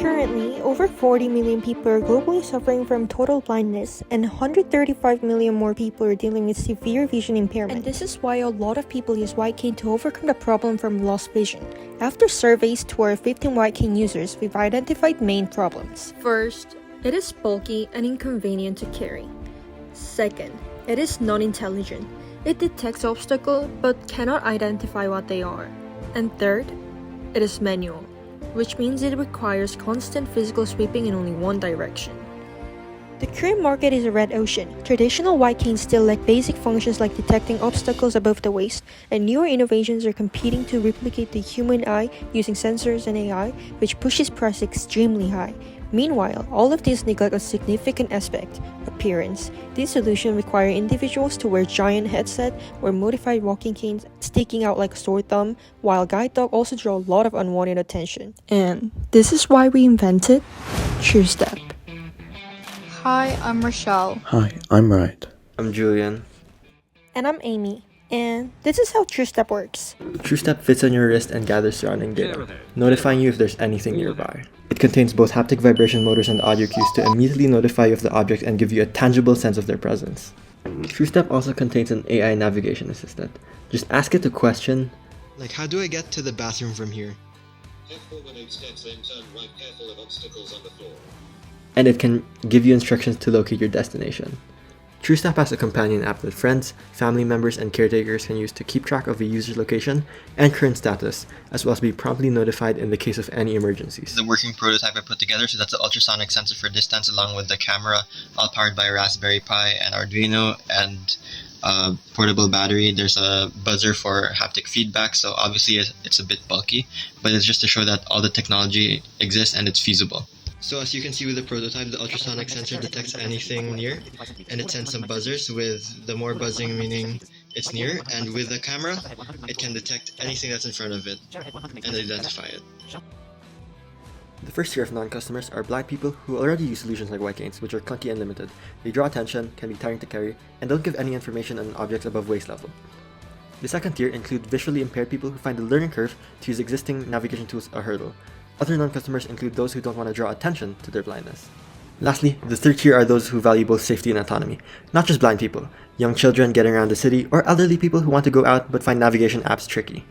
Currently, over 40 million people are globally suffering from total blindness, and 135 million more people are dealing with severe vision impairment. And this is why a lot of people use white cane to overcome the problem from lost vision. After surveys to our 15 white cane users, we've identified main problems. First, it is bulky and inconvenient to carry. Second, it is non-intelligent. It detects obstacles but cannot identify what they are. And third, it is manual, which means it requires constant physical sweeping in only one direction. The current market is a red ocean. Traditional white canes still lack basic functions like detecting obstacles above the waist, and newer innovations are competing to replicate the human eye using sensors and AI, which pushes price extremely high. Meanwhile, all of these neglect a significant aspect: appearance. These solutions require individuals to wear giant headsets or modified walking canes sticking out like a sore thumb, while guide dogs also draw a lot of unwanted attention. And this is why we invented TruStep. Hi, I'm Rochelle. Hi, I'm Right. I'm Julian. And I'm Amy. And this is how TruStep works. TruStep fits on your wrist and gathers surrounding data, notifying you if there's anything nearby. It contains both haptic vibration motors and audio cues to immediately notify you of the object and give you a tangible sense of their presence. TruStep also contains an AI navigation assistant. Just ask it a question, like, how do I get to the bathroom from here? Careful when 8 steps, then turn right, careful of obstacles on the floor. and it can give you instructions to locate your destination. TruStep has a companion app that friends, family members, and caretakers can use to keep track of a user's location and current status, as well as be promptly notified in the case of any emergencies. The working prototype I put together, so that's the ultrasonic sensor for distance along with the camera, all powered by a Raspberry Pi and Arduino and portable battery. There's a buzzer for haptic feedback, so obviously it's a bit bulky, but it's just to show that all the technology exists and it's feasible. So as you can see with the prototype, the ultrasonic sensor detects anything near, and it sends some buzzers, with the more buzzing meaning it's near, and with the camera, it can detect anything that's in front of it and identify it. The first tier of non-customers are blind people who already use solutions like white canes, which are clunky and limited. They draw attention, can be tiring to carry, and don't give any information on objects above waist level. The second tier include visually impaired people who find the learning curve to use existing navigation tools a hurdle. Other non-customers include those who don't want to draw attention to their blindness. Lastly, the third tier are those who value both safety and autonomy. Not just blind people, young children getting around the city, or elderly people who want to go out but find navigation apps tricky.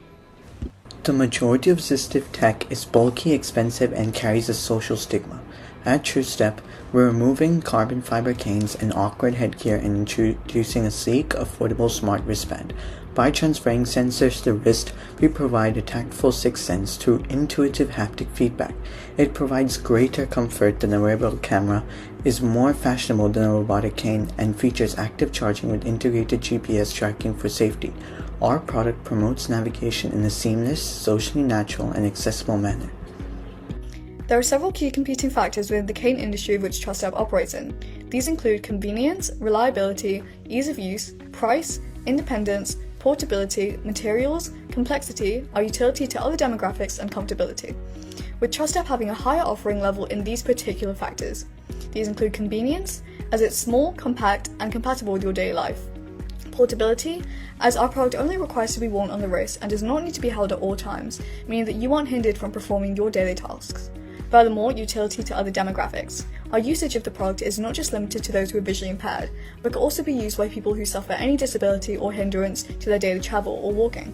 The majority of assistive tech is bulky, expensive, and carries a social stigma. At TruStep, we're removing carbon fiber canes and awkward headgear and introducing a sleek, affordable smart wristband. By transferring sensors to the wrist, we provide a tactful sixth sense through intuitive haptic feedback. It provides greater comfort than a wearable camera, is more fashionable than a robotic cane, and features active charging with integrated GPS tracking for safety. Our product promotes navigation in a seamless, socially natural, and accessible manner. There are several key competing factors within the cane industry which TruStep operates in. These include convenience, reliability, ease of use, price, independence, portability, materials, complexity, our utility to other demographics, and comfortability. With TruStep having a higher offering level in these particular factors. These include convenience, as it's small, compact, and compatible with your daily life. Portability, as our product only requires to be worn on the wrist and does not need to be held at all times, meaning that you aren't hindered from performing your daily tasks. Furthermore, utility to other demographics. Our usage of the product is not just limited to those who are visually impaired, but can also be used by people who suffer any disability or hindrance to their daily travel or walking.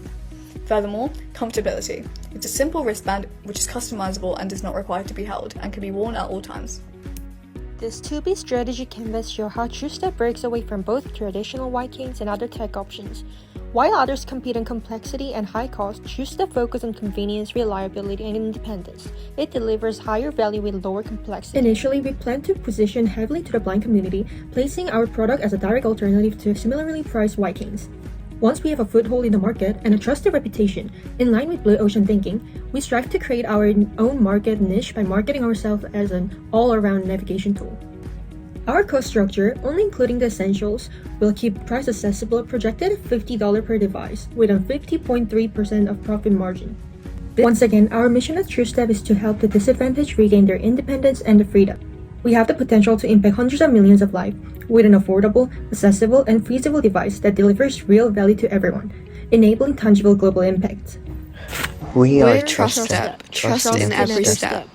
Furthermore, comfortability. It's a simple wristband which is customizable and does not require to be held and can be worn at all times. This 2B strategy canvas shows how TruStep breaks away from both traditional white canes and other tech options. While others compete on complexity and high cost, TruStep focuses on convenience, reliability, and independence. It delivers higher value with lower complexity. Initially, we plan to position heavily to the blind community, placing our product as a direct alternative to similarly priced white canes. Once we have a foothold in the market and a trusted reputation, in line with blue ocean thinking, we strive to create our own market niche by marketing ourselves as an all-around navigation tool. Our cost structure, only including the essentials, will keep price accessible, projected at $50 per device, with a 50.3% of profit margin. Once again, our mission at TruStep is to help the disadvantaged regain their independence and the freedom. We have the potential to impact hundreds of millions of lives with an affordable, accessible, and feasible device that delivers real value to everyone, enabling tangible global impact. We are We're TruStep. TruStep. Trust in every step.